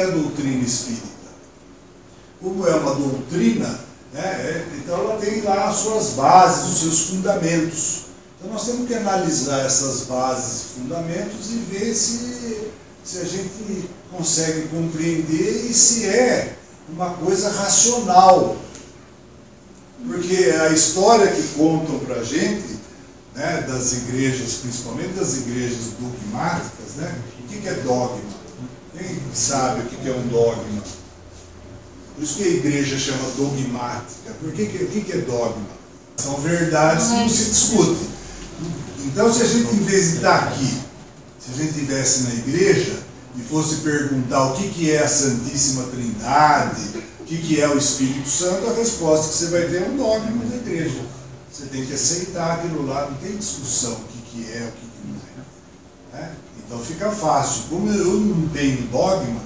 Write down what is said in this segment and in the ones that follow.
a doutrina espírita? Como é uma doutrina, né, então ela tem lá as suas bases, os seus fundamentos. Então nós temos que analisar essas bases e fundamentos e ver se a gente consegue compreender e se é uma coisa racional. Porque a história que contam para a gente, né, das igrejas, principalmente das igrejas dogmáticas, né, o que é dogma? Quem sabe o que é um dogma? Por isso que a igreja chama dogmática. O que é dogma? São verdades que não se discutem. Então, se a gente, em vez de estar aqui, se a gente estivesse na igreja e fosse perguntar o que é a Santíssima Trindade, o que é o Espírito Santo, a resposta que você vai ter é um dogma da igreja. Você tem que aceitar aquilo lá, não tem discussão o que é, o que não é. Né? Então fica fácil. Como eu não tenho dogma,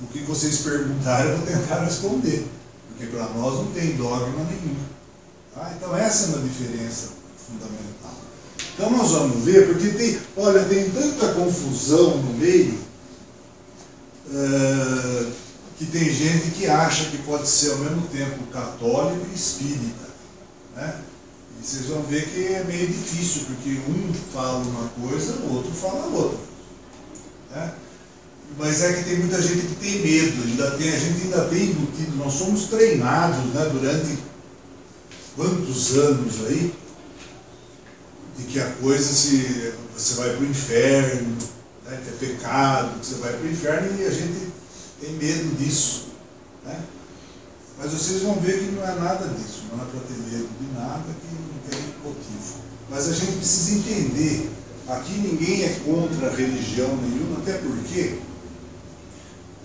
o que vocês perguntarem eu vou tentar responder. Porque para nós não tem dogma nenhum. Tá? Então essa é uma diferença fundamental. Então nós vamos ver, porque tem tanta confusão no meio, que tem gente que acha que pode ser ao mesmo tempo católico e espírita. Né? E vocês vão ver que é meio difícil, porque um fala uma coisa, o outro fala outra. Né? Mas é que tem muita gente que tem medo, a gente ainda tem embutido, nós somos treinados, né, durante quantos anos aí, de que a coisa, você vai para o inferno, né, que é pecado, que você vai para o inferno, e a gente tem medo disso. Né? Mas vocês vão ver que não é nada disso, não é para ter medo de nada, que não tem motivo. Mas a gente precisa entender, aqui ninguém é contra a religião nenhuma, até porque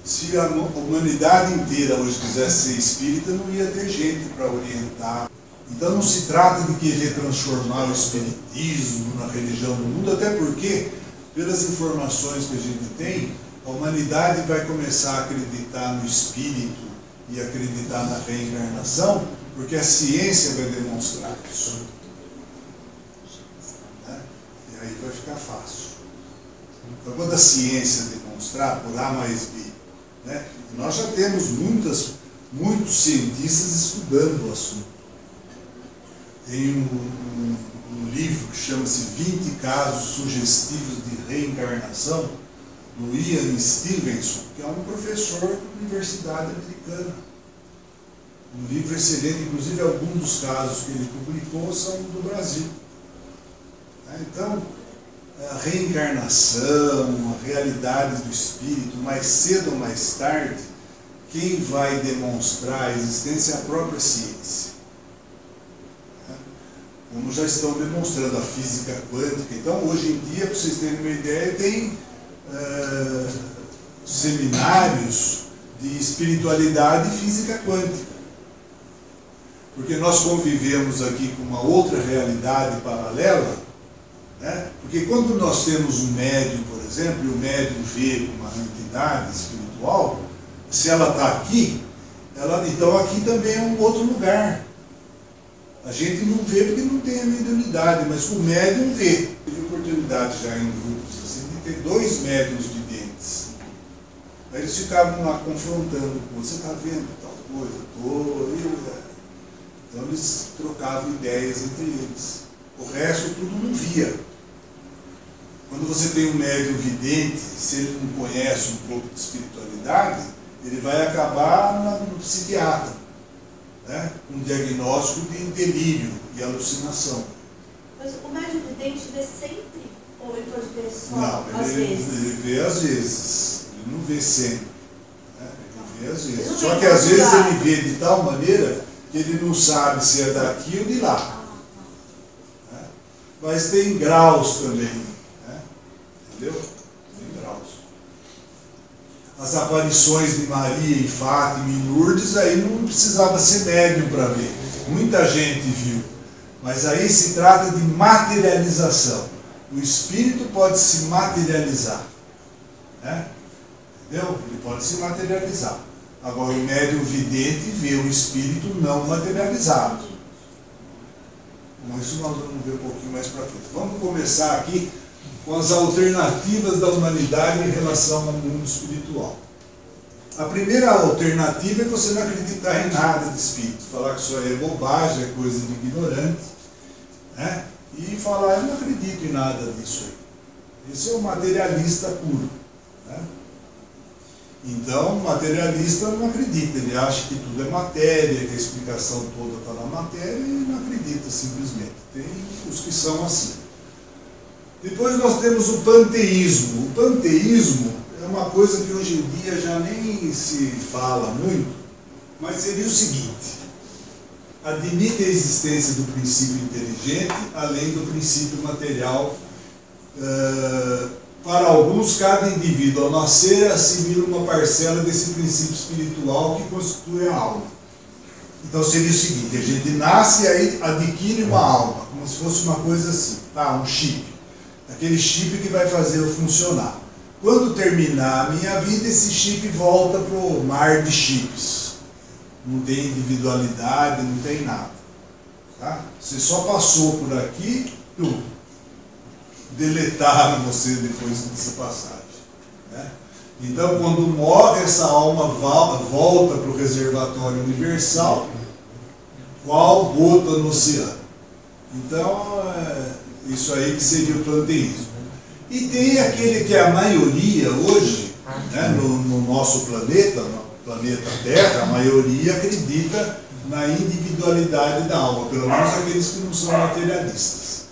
se a humanidade inteira hoje quisesse ser espírita, não ia ter gente para orientar. Então não se trata de querer transformar o espiritismo na religião do mundo, até porque, pelas informações que a gente tem, a humanidade vai começar a acreditar no espírito e acreditar na reencarnação, porque a ciência vai demonstrar isso. Né? E aí vai ficar fácil. Então, quando a ciência demonstrar, por A mais B, né? Nós já temos muitos cientistas estudando o assunto. Tem um livro que chama-se 20 Casos Sugestivos de Reencarnação, do Ian Stevenson, que é um professor da Universidade Americana. Um livro excelente, inclusive alguns dos casos que ele publicou são do Brasil. Então, a reencarnação, a realidade do espírito, mais cedo ou mais tarde, quem vai demonstrar a existência é a própria ciência. Como já estão demonstrando a física quântica. Então, hoje em dia, para vocês terem uma ideia, tem seminários de espiritualidade e física quântica. Porque nós convivemos aqui com uma outra realidade paralela, né? Porque quando nós temos um médium, por exemplo, e o médium vê uma entidade espiritual, se ela está aqui, então aqui também é um outro lugar. A gente não vê porque não tem a mediunidade, mas o médium vê. Tive oportunidade já em grupos assim, de ter 2 médiuns videntes. Aí eles ficavam lá confrontando, você está vendo tal coisa? Estou. Então eles trocavam ideias entre eles. O resto tudo não via. Quando você tem um médium vidente, se ele não conhece um pouco de espiritualidade, ele vai acabar no psiquiatra, né? Um diagnóstico de delírio e alucinação. Mas o médium vidente vê sempre? Ou ele pode ver só não, às vezes? Ele vê às vezes, ele não vê sempre. Né? Ele vê às vezes. Ele Só que às vezes ele vê de tal maneira que ele não sabe se é daqui ou de lá. Né? Mas tem graus também. Né? Entendeu? Tem graus. As aparições de Maria e Fátima e Lourdes, aí não precisava ser médium para ver. Muita gente viu. Mas aí se trata de materialização. O espírito pode se materializar. Né? Entendeu? Ele pode se materializar. Agora o médium vidente vê o espírito não materializado. Mas isso nós vamos ver um pouquinho mais para frente. Vamos começar aqui com as alternativas da humanidade em relação ao mundo espiritual. A primeira alternativa é você não acreditar em nada de espírito, falar que isso aí é bobagem, é coisa de ignorante, né? E falar, eu não acredito em nada disso aí. Esse é o materialista puro, né? Então, o materialista não acredita, ele acha que tudo é matéria, que a explicação toda está na matéria e não acredita simplesmente. Tem os que são assim. Depois nós temos o panteísmo. O panteísmo é uma coisa que hoje em dia já nem se fala muito, mas seria o seguinte: admite a existência do princípio inteligente, além do princípio material. Para alguns, cada indivíduo, ao nascer, assimila uma parcela desse princípio espiritual que constitui a alma. Então seria o seguinte: a gente nasce e aí adquire uma alma, como se fosse uma coisa assim, um chip. Aquele chip que vai fazer eu funcionar. Quando terminar a minha vida, esse chip volta para o mar de chips. Não tem individualidade, não tem nada. Tá? Você só passou por aqui, deletaram você depois dessa passagem. Né? Então, quando morre, essa alma volta para o reservatório universal, qual gota no oceano. Então, isso aí que seria o panteísmo. E tem aquele que é a maioria hoje, né, no nosso planeta, no planeta Terra, a maioria acredita na individualidade da alma, pelo menos aqueles que não são materialistas.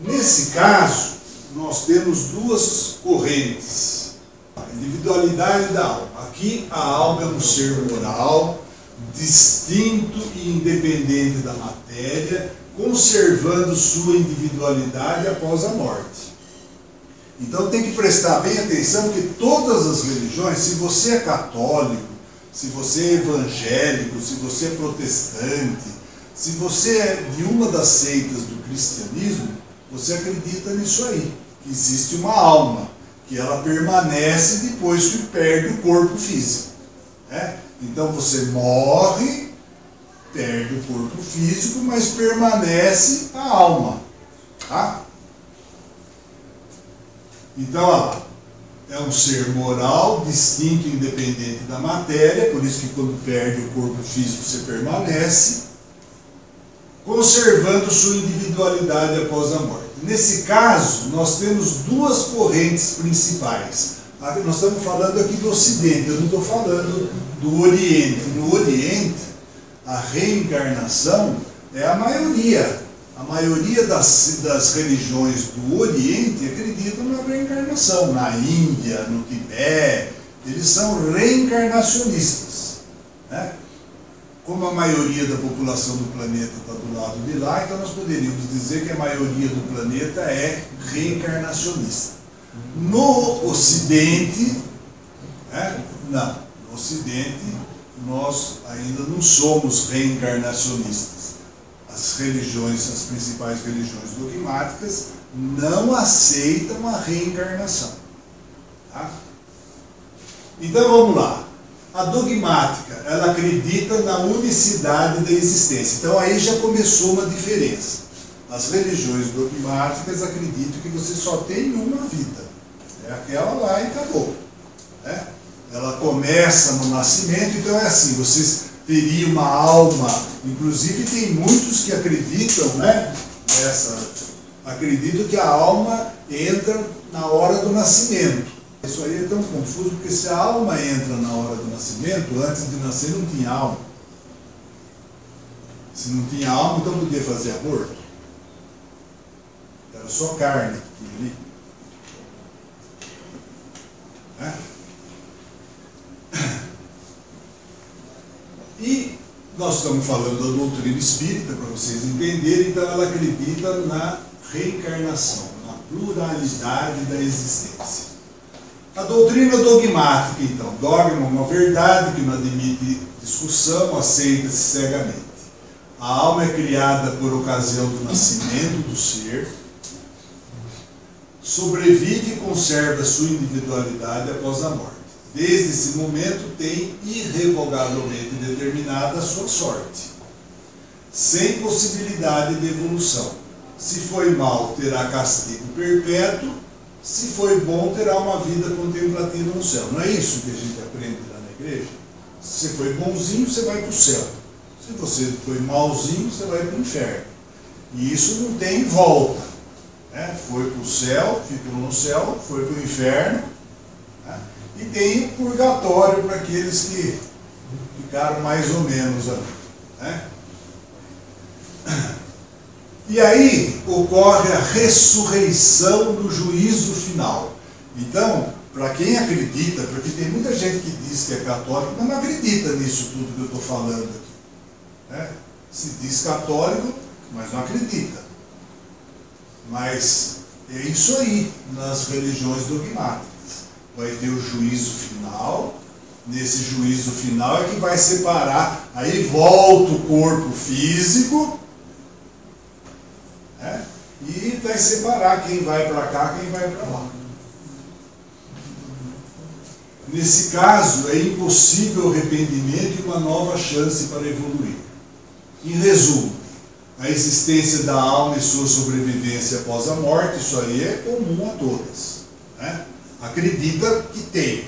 Nesse caso, nós temos duas correntes. A individualidade da alma. Aqui a alma é um ser moral, distinto e independente da matéria, conservando sua individualidade após a morte. Então tem que prestar bem atenção que todas as religiões, se você é católico, se você é evangélico, se você é protestante, se você é de uma das seitas do cristianismo, você acredita nisso aí, que existe uma alma, que ela permanece depois que perde o corpo físico. Né? Então você morre, perde o corpo físico, mas permanece a alma. Tá? Então, olha lá, é um ser moral, distinto e independente da matéria, por isso que quando perde o corpo físico você permanece, conservando sua individualidade após a morte. Nesse caso, nós temos duas correntes principais. Nós estamos falando aqui do Ocidente, eu não estou falando do Oriente. No Oriente, a reencarnação é a maioria. A maioria das religiões do Oriente acreditam na reencarnação. Na Índia, no Tibete, eles são reencarnacionistas. Né? Como a maioria da população do planeta está do lado de lá, então nós poderíamos dizer que a maioria do planeta é reencarnacionista. No Ocidente, não. No Ocidente, nós ainda não somos reencarnacionistas. As religiões, as principais religiões dogmáticas, não aceitam a reencarnação. Tá? Então vamos lá. A dogmática, ela acredita na unicidade da existência. Então aí já começou uma diferença. As religiões dogmáticas acreditam que você só tem uma vida. É aquela lá e acabou. Né? Ela começa no nascimento, então é assim, vocês teriam uma alma, inclusive tem muitos que acreditam, né? Acreditam que a alma entra na hora do nascimento. Isso aí é tão confuso, porque se a alma entra na hora do nascimento, antes de nascer não tinha alma. Se não tinha alma, então podia fazer aborto. Era só carne que tinha ali. Né? E nós estamos falando da doutrina espírita, para vocês entenderem, então ela acredita na reencarnação, na pluralidade da existência. A doutrina dogmática, então, dogma é uma verdade que não admite discussão, aceita-se cegamente. A alma é criada por ocasião do nascimento do ser, sobrevive e conserva sua individualidade após a morte. Desde esse momento tem irrevogavelmente determinada a sua sorte, sem possibilidade de evolução. Se foi mal, terá castigo perpétuo. Se foi bom, terá uma vida contemplativa no céu. Não é isso que a gente aprende lá na igreja. Se você foi bonzinho, você vai para o céu. Se você foi malzinho, você vai para o inferno. E isso não tem volta. Né? Foi para o céu, ficou no céu, foi para o inferno. Né? E tem o purgatório para aqueles que ficaram mais ou menos ali. Né? E aí ocorre a ressurreição no juízo final. Então, para quem acredita, porque tem muita gente que diz que é católico, mas não acredita nisso tudo que eu estou falando aqui. Né? Se diz católico, mas não acredita. Mas é isso aí nas religiões dogmáticas. Vai ter o juízo final. Nesse juízo final é que vai separar. Aí volta o corpo físico. Né? E vai separar quem vai para cá, quem vai para lá. Nesse caso, é impossível o arrependimento e uma nova chance para evoluir. Em resumo, a existência da alma e sua sobrevivência após a morte, isso aí é comum a todas. Né? Acredita que tem.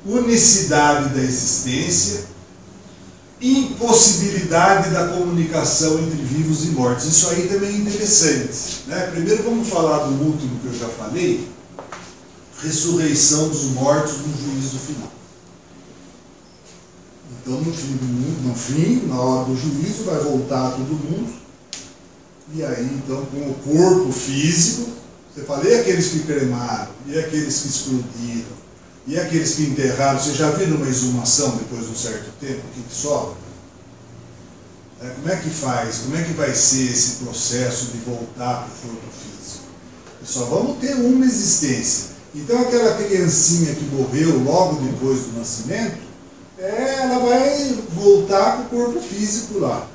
Unicidade da existência, impossibilidade da comunicação entre vivos e mortos. Isso aí também é interessante. Né? Primeiro vamos falar do último que eu já falei, ressurreição dos mortos no juízo final. Então, no fim, na hora do juízo, vai voltar todo mundo. E aí, então, com o corpo físico, você fala, e aqueles que cremaram, e aqueles que explodiram, e aqueles que enterraram, você já viu numa exumação depois de um certo tempo, o que sobra? Como é que faz? Como é que vai ser esse processo de voltar para o corpo físico? Só vamos ter uma existência. Então aquela criancinha que morreu logo depois do nascimento, ela vai voltar para o corpo físico lá.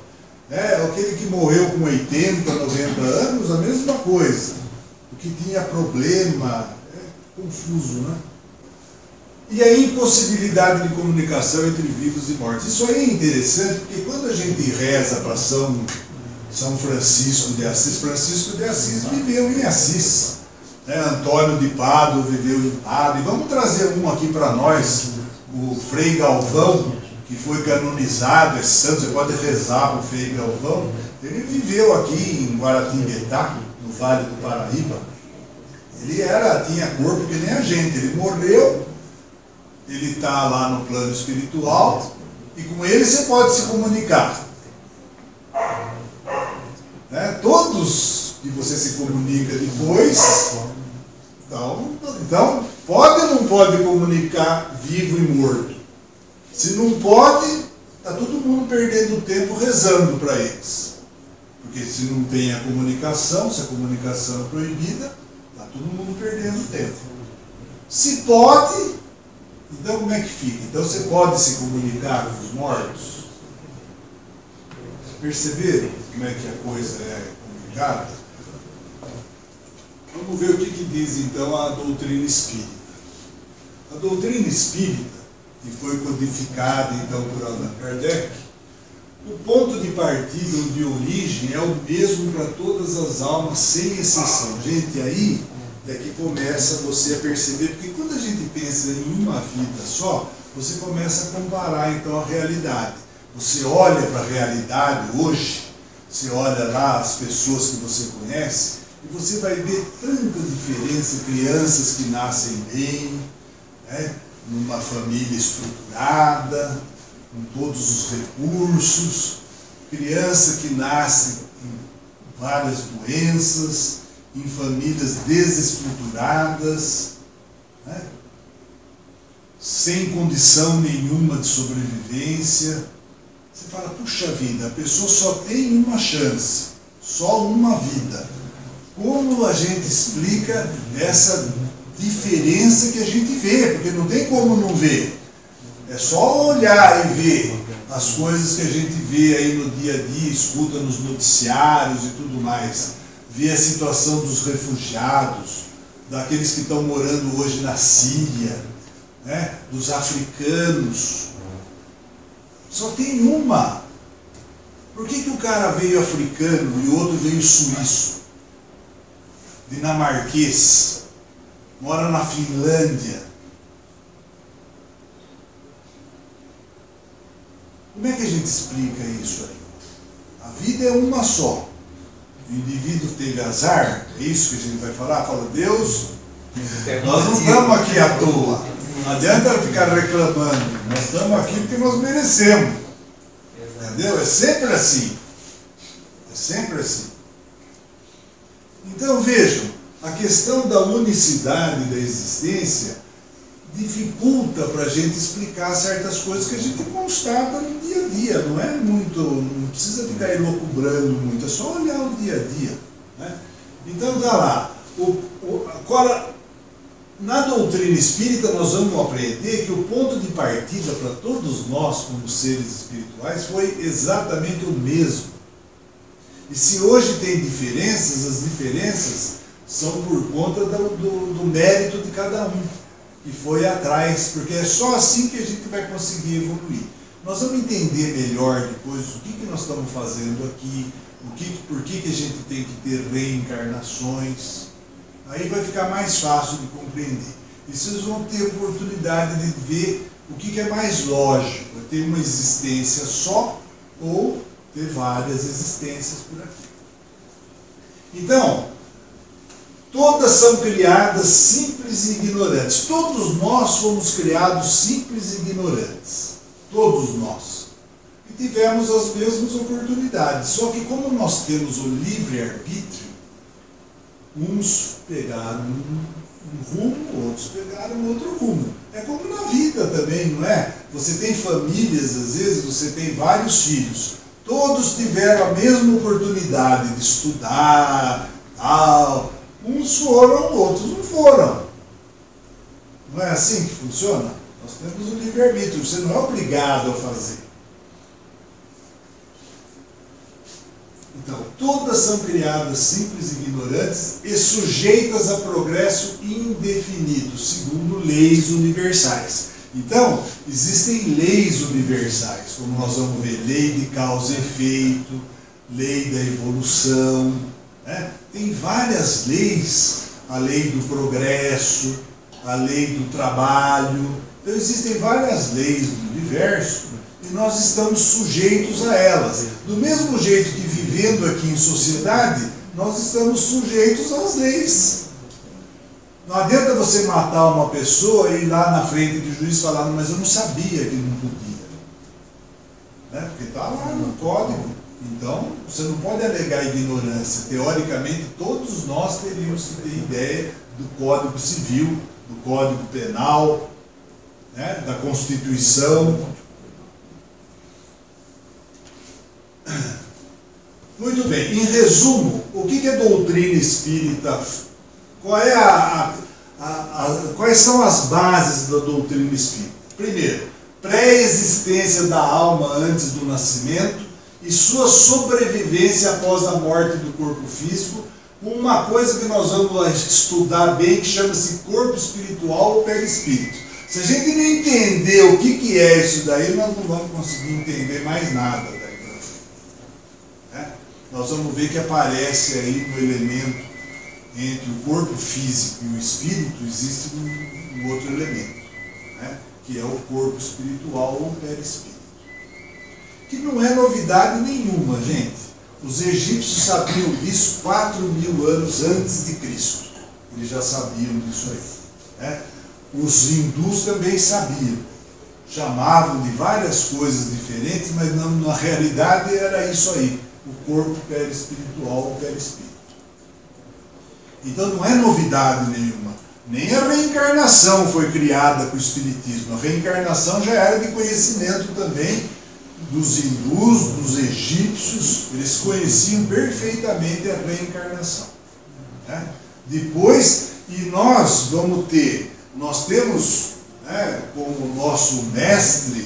Aquele que morreu com 80, 90 anos, a mesma coisa. O que tinha problema, confuso, né? E a impossibilidade de comunicação entre vivos e mortos. Isso aí é interessante, porque quando a gente reza para São Francisco de Assis, Francisco de Assis viveu em Assis. Antônio de Pádua viveu em Pádua. E vamos trazer um aqui para nós, o Frei Galvão, que foi canonizado, é santo, você pode rezar para o Frei Galvão. Ele viveu aqui em Guaratinguetá, no Vale do Paraíba. Ele tinha corpo que nem a gente, ele morreu. Ele está lá no plano espiritual e com ele você pode se comunicar. Todos que você se comunica depois, então pode ou não pode comunicar vivo e morto? Se não pode, está todo mundo perdendo tempo rezando para eles. Porque se não tem a comunicação, se a comunicação é proibida, está todo mundo perdendo tempo. Se pode, então como é que fica? Então você pode se comunicar com os mortos? Perceberam como é que a coisa é complicada? Vamos ver o que diz então a doutrina espírita. A doutrina espírita, que foi codificada então por Allan Kardec, o ponto de partida ou de origem é o mesmo para todas as almas, sem exceção. Gente, aí é que começa você a perceber, porque quando a gente pensa em uma vida só, você começa a comparar então a realidade. Você olha para a realidade hoje, você olha lá as pessoas que você conhece, e você vai ver tanta diferença, crianças que nascem bem, numa família estruturada, com todos os recursos, criança que nasce com várias doenças, em famílias desestruturadas, sem condição nenhuma de sobrevivência. Você fala, puxa vida, a pessoa só tem uma chance, só uma vida. Como a gente explica essa diferença que a gente vê? Porque não tem como não ver. É só olhar e ver as coisas que a gente vê aí no dia a dia, escuta nos noticiários e tudo mais. Ver a situação dos refugiados, daqueles que estão morando hoje na Síria, dos africanos. Só tem uma. Por que o cara veio africano e o outro veio suíço, dinamarquês, mora na Finlândia? Como é que a gente explica isso aí? A vida é uma só. O indivíduo teve azar, é isso que a gente vai falar? Fala, Deus, nós não estamos aqui à toa. Não adianta ficar reclamando. Nós estamos aqui porque nós merecemos. Entendeu? É sempre assim. É sempre assim. Então vejam, a questão da unicidade da existência dificulta para a gente explicar certas coisas que a gente constata no dia a dia. Não é muito, não precisa ficar elucubrando muito, é só olhar o dia a dia. Né? Então tá lá. Agora, na doutrina espírita nós vamos aprender que o ponto de partida para todos nós como seres espirituais foi exatamente o mesmo. E se hoje tem diferenças, as diferenças são por conta do mérito de cada um que foi atrás, porque é só assim que a gente vai conseguir evoluir. Nós vamos entender melhor depois o que nós estamos fazendo aqui, por que a gente tem que ter reencarnações. Aí vai ficar mais fácil de compreender. E vocês vão ter oportunidade de ver o que é mais lógico, ter uma existência só ou ter várias existências por aqui. Então, todas são criadas simples e ignorantes. Todos nós fomos criados simples e ignorantes. Todos nós. E tivemos as mesmas oportunidades. Só que como nós temos o livre-arbítrio, uns pegaram um rumo, outros pegaram outro rumo. É como na vida também, não é? Você tem famílias, às vezes você tem vários filhos. Todos tiveram a mesma oportunidade de estudar, tal. Uns foram, outros não foram. Não é assim que funciona? Nós temos o livre-arbítrio, você não é obrigado a fazer. Então, todas são criadas simples e ignorantes e sujeitas a progresso indefinido, segundo leis universais. Então, existem leis universais, como nós vamos ver, lei de causa e efeito, lei da evolução, né? Tem várias leis, a lei do progresso, a lei do trabalho. Então existem várias leis do universo e nós estamos sujeitos a elas. Do mesmo jeito que vivendo aqui em sociedade, nós estamos sujeitos às leis. Não adianta você matar uma pessoa e ir lá na frente do juiz falar, mas eu não sabia que não podia. Né? Porque está lá no código. Então, você não pode alegar ignorância. Teoricamente, todos nós teríamos que ter ideia do Código Civil, do Código Penal, né, da Constituição. Muito bem, em resumo, o que é doutrina espírita? Quais são as bases da doutrina espírita? Primeiro, pré-existência da alma antes do nascimento e sua sobrevivência após a morte do corpo físico, uma coisa que nós vamos estudar bem, que chama-se corpo espiritual ou perispírito. Se a gente não entender o que é isso daí, nós não vamos conseguir entender mais nada daí pra frente. Né? Nós vamos ver que aparece aí no elemento entre o corpo físico e o espírito, existe um outro elemento, né? Que é o corpo espiritual ou perispírito. Que não é novidade nenhuma, gente. Os egípcios sabiam disso 4.000 anos antes de Cristo. Eles já sabiam disso aí. Né? Os hindus também sabiam. Chamavam de várias coisas diferentes, mas na realidade era isso aí. O corpo perispiritual ou perispírito. Então não é novidade nenhuma. Nem a reencarnação foi criada com o espiritismo. A reencarnação já era de conhecimento também dos hindus, dos egípcios. Eles conheciam perfeitamente a reencarnação. Né? Depois, e nós temos, né, como nosso mestre,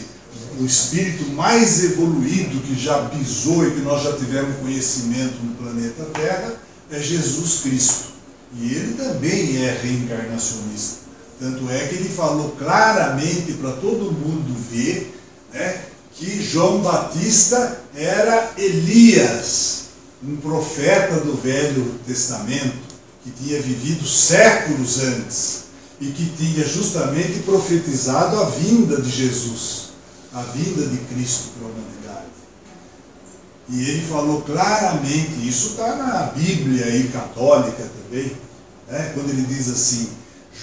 o espírito mais evoluído que já pisou e que nós já tivemos conhecimento no planeta Terra, é Jesus Cristo. E ele também é reencarnacionista. Tanto é que ele falou claramente para todo mundo ver, né, que João Batista era Elias, um profeta do Velho Testamento, que tinha vivido séculos antes e que tinha justamente profetizado a vinda de Jesus. a vinda de Cristo para a humanidade. E ele falou claramente, isso está na Bíblia aí, católica também, né? Quando ele diz assim,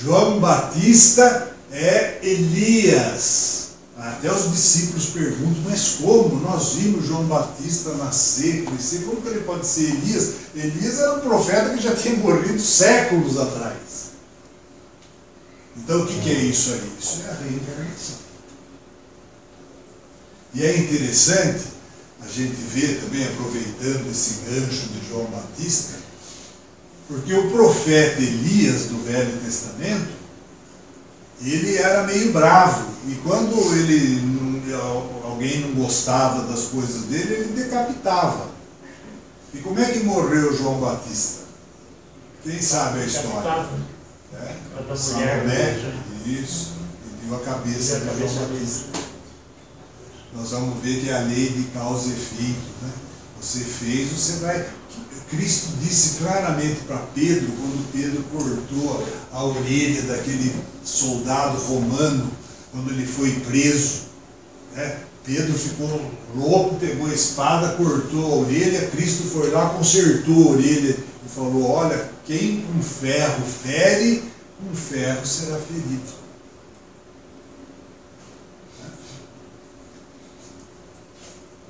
João Batista é Elias. Até os discípulos perguntam, mas como? Nós vimos João Batista nascer, crescer, como que ele pode ser Elias? Elias era um profeta que já tinha morrido séculos atrás. Então o que é isso aí? Isso é a reencarnação. E é interessante a gente ver também, aproveitando esse gancho de João Batista, porque o profeta Elias do Velho Testamento, ele era meio bravo, e quando alguém não gostava das coisas dele, ele decapitava. E como é que morreu João Batista? Quem sabe a história? Salomé, isso, e deu a cabeça de João Batista. Nós vamos ver que é a lei de causa e efeito, né? Você fez, você vai... Cristo disse claramente para Pedro, quando Pedro cortou a orelha daquele soldado romano, quando ele foi preso, né? Pedro ficou louco, pegou a espada, cortou a orelha, Cristo foi lá, consertou a orelha e falou, olha, quem com ferro fere, com ferro será ferido.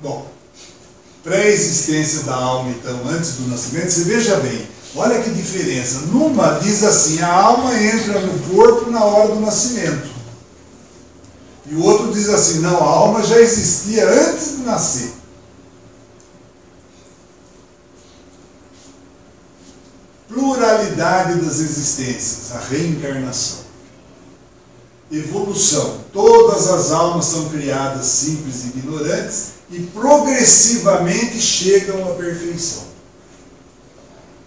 Bom, pré-existência da alma, então, antes do nascimento, você veja bem, olha que diferença. Numa diz assim, a alma entra no corpo na hora do nascimento. E o outro diz assim, não, a alma já existia antes de nascer. Pluralidade das existências, a reencarnação. Evolução, todas as almas são criadas simples e ignorantes, e progressivamente chegam à perfeição.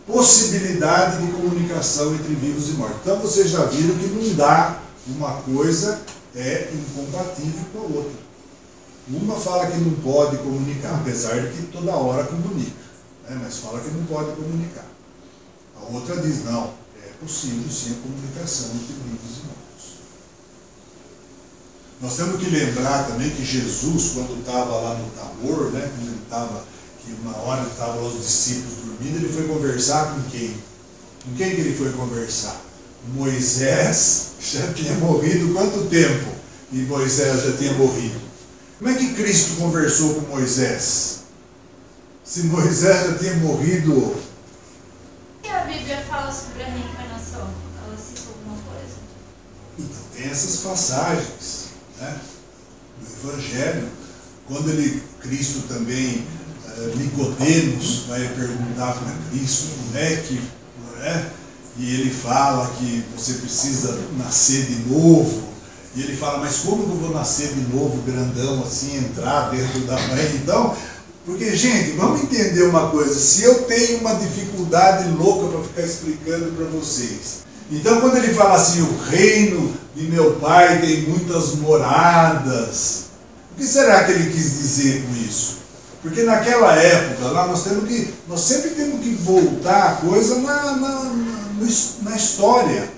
Possibilidade de comunicação entre vivos e mortos. Então vocês já viram que não dá, uma coisa é incompatível com a outra. Uma fala que não pode comunicar, apesar de que toda hora comunica, né? Mas fala que não pode comunicar. A outra diz, não, é possível sim a comunicação entre vivos e mortos. Nós temos que lembrar também que Jesus, quando estava lá no Tabor, né, quando ele estava, que uma hora ele estava lá os discípulos dormindo, ele foi conversar com quem? Com quem que ele foi conversar? Moisés já tinha morrido quanto tempo? E Moisés já tinha morrido. Como é que Cristo conversou com Moisés? Se Moisés já tinha morrido... E a Bíblia fala sobre a reencarnação? Ela cita alguma coisa? Então, tem essas passagens, né, do Evangelho, quando Cristo também, Nicodemos vai perguntar para Cristo como é que, né, e ele fala que você precisa nascer de novo, e ele fala, mas como que eu vou nascer de novo, grandão assim, entrar dentro da mãe? Então, porque, gente, vamos entender uma coisa, se eu tenho uma dificuldade louca para ficar explicando para vocês, então quando ele fala assim, o reino de meu pai tem muitas moradas, o que será que ele quis dizer com isso? Porque naquela época lá nós sempre temos que voltar a coisa na história.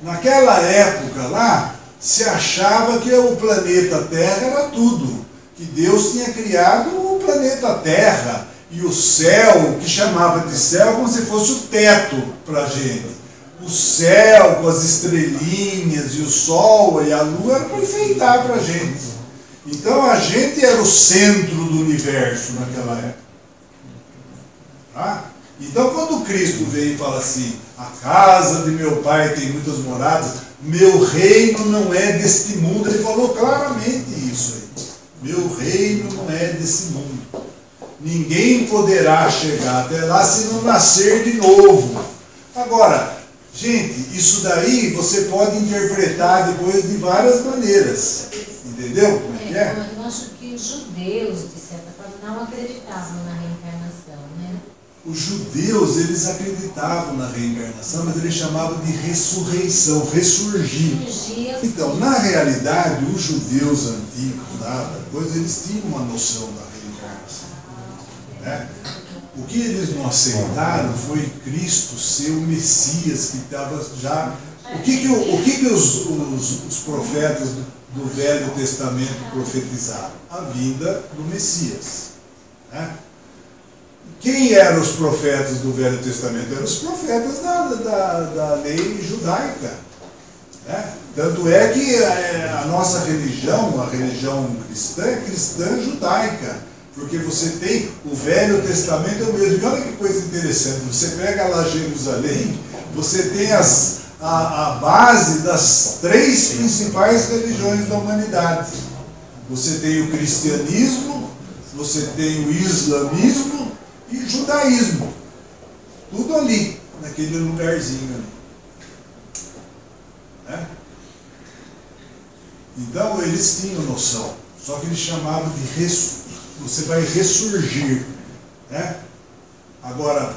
Naquela época lá se achava que o planeta Terra era tudo, que Deus tinha criado o planeta Terra e o céu, que chamava de céu como se fosse o teto para a gente. O céu com as estrelinhas e o sol e a lua era para enfeitar para a gente. Então a gente era o centro do universo naquela época. Tá? Então quando Cristo veio e fala assim, a casa de meu pai tem muitas moradas, meu reino não é deste mundo, ele falou claramente isso aí. Meu reino não é desse mundo. Ninguém poderá chegar até lá se não nascer de novo. Agora, gente, isso daí você pode interpretar depois de várias maneiras. Entendeu como é que é? Eu acho que os judeus, de certa forma, não acreditavam na reencarnação, né? Os judeus, eles acreditavam na reencarnação, mas eles chamavam de ressurreição, ressurgir. Então, na realidade, os judeus antigos, depois eles tinham uma noção da reencarnação. Né? O que eles não aceitaram foi Cristo ser o Messias que estava já... O que os profetas do do Velho Testamento profetizaram? A vinda do Messias. Né? Quem eram os profetas do Velho Testamento? Eram os profetas da lei judaica. Né? Tanto é que a nossa religião, a religião cristã, é cristã judaica. Porque você tem o Velho Testamento é o mesmo. E olha que coisa interessante, você pega lá Jerusalém, você tem a base das 3 principais religiões da humanidade. Você tem o cristianismo, você tem o islamismo e o judaísmo. Tudo ali, naquele lugarzinho ali. Né? Então eles tinham noção, só que eles chamavam de você vai ressurgir. Né? Agora,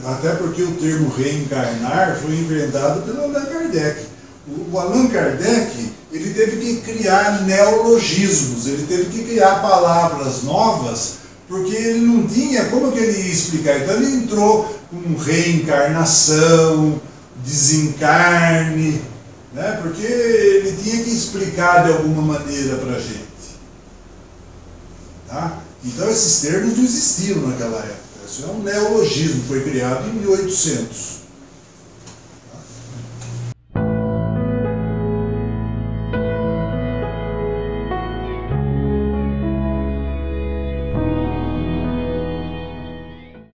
até porque o termo reencarnar foi inventado pelo Allan Kardec. O Allan Kardec, ele teve que criar neologismos, ele teve que criar palavras novas, porque ele não tinha, como que ele ia explicar? Então ele entrou com reencarnação, desencarne, né? Porque ele tinha que explicar de alguma maneira para a gente. Tá? Então esses termos não existiam naquela época. Isso é um neologismo, foi criado em 1800.